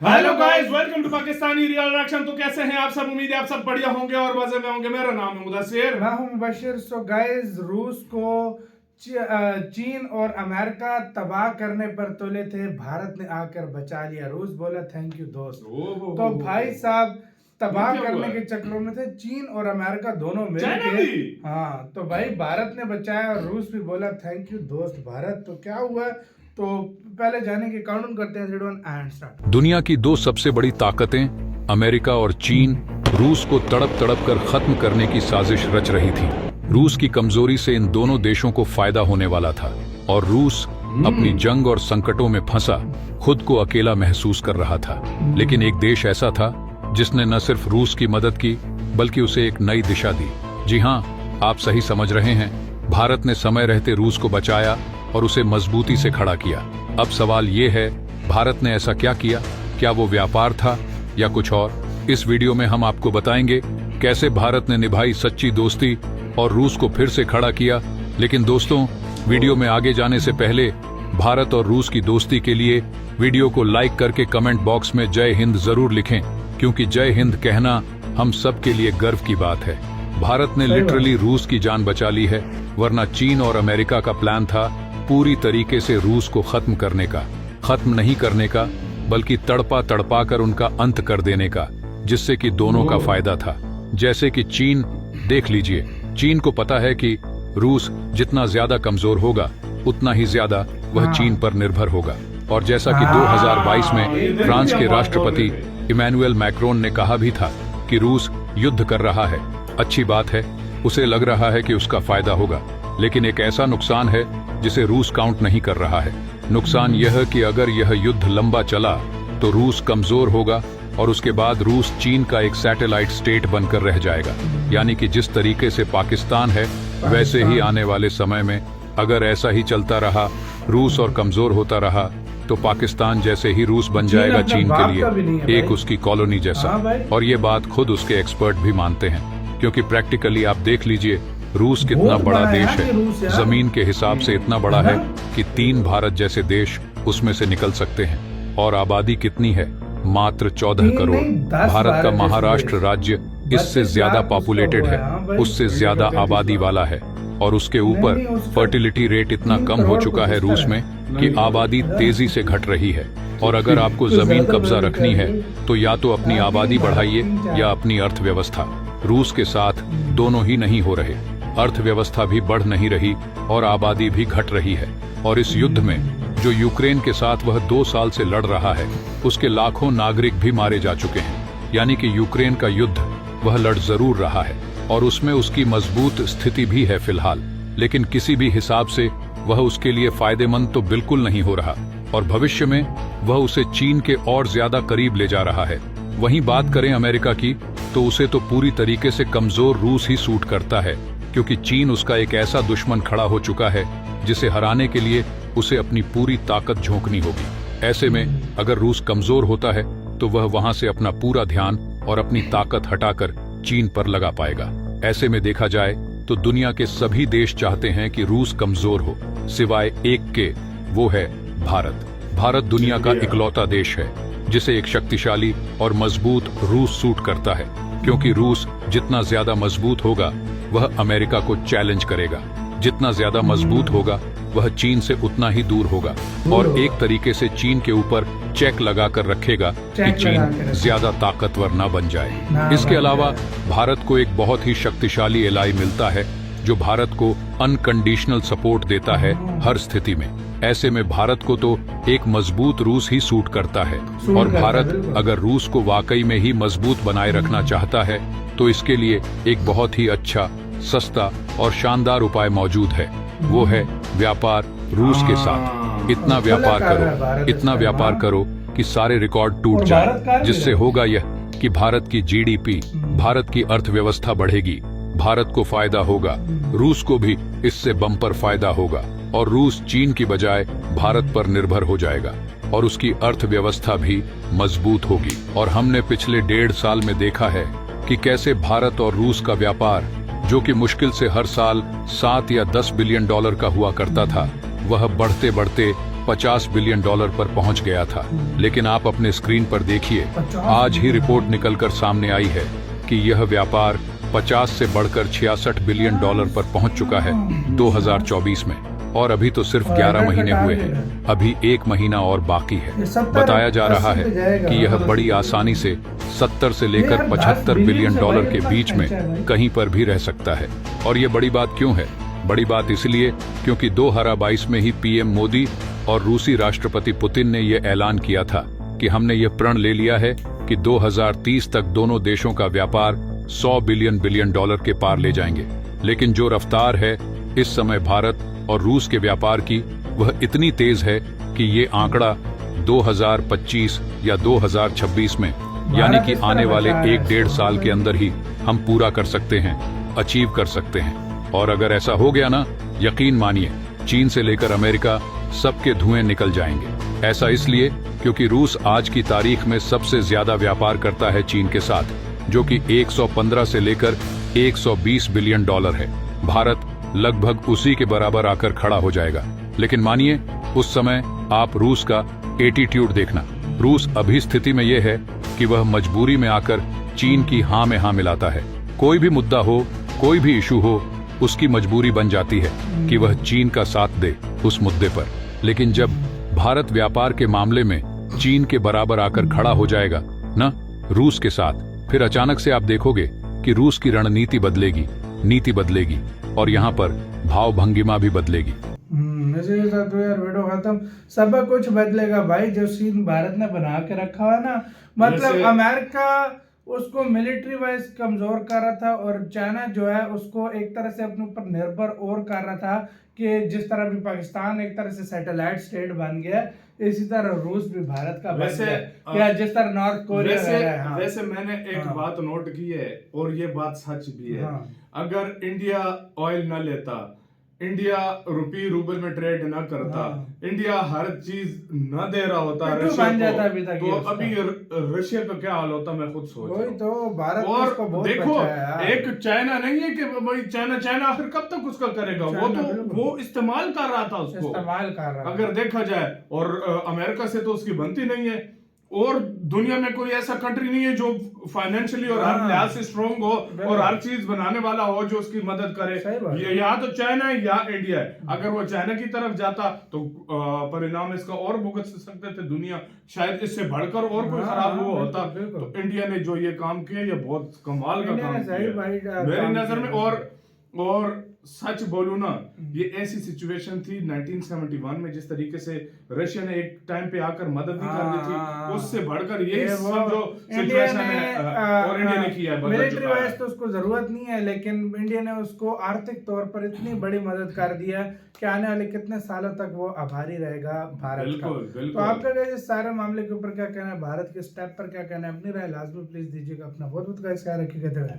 Hello guys, welcome to Pakistani real reaction. तो कैसे हैं आप सब? उम्मीद है आप सब बढ़िया होंगे और मजे में होंगे। मेरा नाम है मुदस्सिर, मैं हूं मुबशिर। सो गाइस, रूस को चीन और अमेरिका तबाह करने पर तुले थे, भारत ने आकर बचा लिया। रूस बोला थैंक यू दोस्त। तो भाई साहब तबाह करने के चक्रों में थे चीन और अमेरिका दोनों मिलकर। हाँ, तो भाई भारत ने बचाया और रूस भी बोला थैंक यू दोस्त भारत। तो क्या हुआ, तो पहले जाने के काउंट करते हैं 0 1 एंड स्टार्ट। दुनिया की दो सबसे बड़ी ताकतें अमेरिका और चीन रूस को तड़प तड़प कर खत्म करने की साजिश रच रही थी। रूस की कमजोरी से इन दोनों देशों को फायदा होने वाला था और रूस अपनी जंग और संकटों में फंसा खुद को अकेला महसूस कर रहा था। लेकिन एक देश ऐसा था जिसने न सिर्फ रूस की मदद की बल्कि उसे एक नई दिशा दी। जी हाँ, आप सही समझ रहे हैं, भारत ने समय रहते रूस को बचाया और उसे मजबूती से खड़ा किया। अब सवाल ये है, भारत ने ऐसा क्या किया? क्या वो व्यापार था या कुछ और? इस वीडियो में हम आपको बताएंगे कैसे भारत ने निभाई सच्ची दोस्ती और रूस को फिर से खड़ा किया। लेकिन दोस्तों, वीडियो में आगे जाने से पहले भारत और रूस की दोस्ती के लिए वीडियो को लाइक करके कमेंट बॉक्स में जय हिंद जरूर लिखें, क्योंकि जय हिंद कहना हम सब के लिए गर्व की बात है। भारत ने लिटरली रूस की जान बचा ली है, वरना चीन और अमेरिका का प्लान था पूरी तरीके से रूस को खत्म करने का। खत्म नहीं करने का, बल्कि तड़पा तड़पा कर उनका अंत कर देने का, जिससे कि दोनों का फायदा था। जैसे कि चीन, देख लीजिए, चीन को पता है कि रूस जितना ज्यादा कमजोर होगा उतना ही ज्यादा वह चीन पर निर्भर होगा। और जैसा कि 2022 में फ्रांस के राष्ट्रपति इमैनुअल मैक्रोन ने कहा भी था कि रूस युद्ध कर रहा है। अच्छी बात है, उसे लग रहा है कि उसका फायदा होगा, लेकिन एक ऐसा नुकसान है जिसे रूस काउंट नहीं कर रहा है। नुकसान यह कि अगर यह युद्ध लंबा चला तो रूस कमजोर होगा और उसके बाद रूस चीन का एक सैटेलाइट स्टेट बनकर रह जाएगा। यानी कि जिस तरीके से पाकिस्तान है वैसे ही आने वाले समय में अगर ऐसा ही चलता रहा, रूस और कमजोर होता रहा, तो पाकिस्तान जैसे ही रूस बन जाएगा चीन के लिए, एक उसकी कॉलोनी जैसा। और ये बात खुद उसके एक्सपर्ट भी मानते हैं, क्योंकि प्रैक्टिकली आप देख लीजिए रूस कितना बड़ा देश है। जमीन के हिसाब से इतना बड़ा है कि 3 भारत जैसे देश उसमें से निकल सकते हैं। और आबादी कितनी है? मात्र 14 करोड़। भारत का महाराष्ट्र राज्य इससे ज्यादा पॉपुलेटेड है, उससे ज्यादा आबादी वाला है। और उसके ऊपर फर्टिलिटी रेट इतना कम हो चुका है रूस में कि आबादी तेजी से घट रही है। और अगर आपको जमीन कब्जा रखनी है तो या तो अपनी आबादी बढ़ाइए या अपनी अर्थव्यवस्था। रूस के साथ दोनों ही नहीं हो रहे, अर्थव्यवस्था भी बढ़ नहीं रही और आबादी भी घट रही है। और इस युद्ध में जो यूक्रेन के साथ वह 2 साल से लड़ रहा है, उसके लाखों नागरिक भी मारे जा चुके हैं। यानी कि यूक्रेन का युद्ध वह लड़ जरूर रहा है और उसमें उसकी मजबूत स्थिति भी है फिलहाल, लेकिन किसी भी हिसाब से वह उसके लिए फायदेमंद तो बिल्कुल नहीं हो रहा। और भविष्य में वह उसे चीन के और ज्यादा करीब ले जा रहा है। वहीं बात करें अमेरिका की, तो उसे तो पूरी तरीके से कमजोर रूस ही सूट करता है, क्योंकि चीन उसका एक ऐसा दुश्मन खड़ा हो चुका है जिसे हराने के लिए उसे अपनी पूरी ताकत झोंकनी होगी। ऐसे में अगर रूस कमजोर होता है तो वह वहां से अपना पूरा ध्यान और अपनी ताकत हटाकर चीन पर लगा पाएगा। ऐसे में देखा जाए तो दुनिया के सभी देश चाहते हैं कि रूस कमजोर हो, सिवाय एक के, वो है भारत। भारत दुनिया का इकलौता देश है जिसे एक शक्तिशाली और मजबूत रूस सूट करता है, क्योंकि रूस जितना ज्यादा मजबूत होगा वह अमेरिका को चैलेंज करेगा, जितना ज्यादा मजबूत होगा वह चीन से उतना ही दूर होगा और एक तरीके से चीन के ऊपर चेक लगाकर रखेगा कि चीन ज्यादा ताकतवर न बन जाए। इसके अलावा भारत को एक बहुत ही शक्तिशाली एलाई मिलता है जो भारत को अनकंडीशनल सपोर्ट देता है हर स्थिति में। ऐसे में भारत को तो एक मजबूत रूस ही सूट करता है। और भारत अगर रूस को वाकई में ही मजबूत बनाए रखना चाहता है तो इसके लिए एक बहुत ही अच्छा, सस्ता और शानदार उपाय मौजूद है। वो है व्यापार रूस के साथ। इतना व्यापार करो कि सारे रिकॉर्ड टूट जाए, जिससे होगा यह कि भारत की जीडीपी, भारत की अर्थव्यवस्था बढ़ेगी, भारत को फायदा होगा, रूस को भी इससे बम्पर फायदा होगा और रूस चीन की बजाय भारत पर निर्भर हो जाएगा और उसकी अर्थव्यवस्था भी मजबूत होगी। और हमने पिछले 1.5 साल में देखा है कि कैसे भारत और रूस का व्यापार, जो कि मुश्किल से हर साल 7 या 10 बिलियन डॉलर का हुआ करता था, वह बढ़ते बढ़ते $50 बिलियन पर पहुंच गया था। लेकिन आप अपने स्क्रीन पर देखिए, आज ही रिपोर्ट निकलकर सामने आई है कि यह व्यापार 50 से बढ़कर $66 बिलियन पर पहुंच चुका है 2024 में। और अभी तो सिर्फ 11 महीने हुए हैं, अभी 1 महीना और बाकी है। बताया जा रहा है कि यह बड़ी आसानी से 70 से लेकर 75 बिलियन के बीच में कहीं पर भी रह सकता है। और ये बड़ी बात क्यों है? बड़ी बात इसलिए क्योंकि 2022 में ही पीएम मोदी और रूसी राष्ट्रपति पुतिन ने यह ऐलान किया था कि हमने ये प्रण ले लिया है कि 2030 तक दोनों देशों का व्यापार 100 बिलियन के पार ले जाएंगे। लेकिन जो रफ्तार है इस समय भारत और रूस के व्यापार की, वह इतनी तेज है कि ये आंकड़ा 2025 या 2026 में, यानी कि आने वाले 1-1.5 साल के अंदर ही हम पूरा कर सकते हैं, अचीव कर सकते हैं। और अगर ऐसा हो गया ना, यकीन मानिए, चीन से लेकर अमेरिका सबके धुएं निकल जाएंगे। ऐसा इसलिए क्योंकि रूस आज की तारीख में सबसे ज्यादा व्यापार करता है चीन के साथ, जो कि 115 से लेकर 120 बिलियन है। भारत लगभग उसी के बराबर आकर खड़ा हो जाएगा। लेकिन मानिए, उस समय आप रूस का एटीट्यूड देखना। रूस अभी स्थिति में यह है कि वह मजबूरी में आकर चीन की हाँ में हाँ मिलाता है। कोई भी मुद्दा हो, कोई भी इशू हो, उसकी मजबूरी बन जाती है कि वह चीन का साथ दे उस मुद्दे पर। लेकिन जब भारत व्यापार के मामले में चीन के बराबर आकर खड़ा हो जाएगा ना रूस के साथ, फिर अचानक से आप देखोगे कि रूस की रणनीति बदलेगी, नीति बदलेगी और यहाँ पर भाव भंगिमा भी बदलेगी। इसी के साथ तो यार वीडियो खत्म। सब कुछ बदलेगा भाई, जो सीन भारत ने बना के रखा हुआ ना, मतलब अमेरिका उसको मिलिट्री वाइज कमजोर कर रहा था और चाइना जो है उसको एक तरह से अपने ऊपर निर्भर और कर रहा था कि जिस तरह भी पाकिस्तान एक तरह से सैटेलाइट स्टेट बन गया, इसी तरह रूस भी भारत का बन गया, या जिस तरह नॉर्थ कोरिया। वैसे मैंने एक बात नोट की है और ये बात सच भी है। अगर इंडिया ऑयल न लेता, इंडिया रुपी रूबल में ट्रेड न करता, इंडिया हर चीज न दे रहा होता रशिया को, तो अभी रशिया का क्या हाल होता, मैं खुद सोच रहा हूं। तो भारत और को बहुत देखो, बचाया। एक चाइना नहीं है कि भाई चाइना आखिर कब तक उसका करेगा, वो इस्तेमाल कर रहा था उसको, इस्तेमाल कर रहा अगर देखा जाए। और अमेरिका से तो उसकी बनती नहीं है, और दुनिया में कोई ऐसा कंट्री नहीं है जो फाइनेंशियली और हर लिहाज से स्ट्रॉन्ग हो और हर चीज बनाने वाला हो जो उसकी मदद करे। या तो चाइना है या इंडिया है। अगर वो चाइना की तरफ जाता तो परिणाम इसका और भुगत सकते थे दुनिया, शायद इससे बढ़कर और कोई खराब हुआ होता। तो इंडिया ने जो ये काम किया, ये बहुत कमाल का काम किया मेरी नजर में। और सच बोलूं ना, ये ऐसी सिचुएशन थी 1971 में, जिस तरीके से रशिया ने एक टाइम पे आकर मदद नहीं कर दी थी, उससे बढ़कर ये सब जो सिचुएशन है और इंडिया ने किया है। मिलिट्री वाइज तो उसको जरूरत नहीं है, लेकिन इंडिया ने उसको आर्थिक तौर पर इतनी बड़ी मदद कर दिया कि आने वाले कितने सालों तक वो आभारी रहेगा भारत का। तो आपका इस सारे मामले के ऊपर क्या कहना है, भारत के स्टेप पर क्या कहना है, अपनी राय लाजमी प्लीज दीजिएगा। अपना बहुत बहुत ख्याल रखिएगा।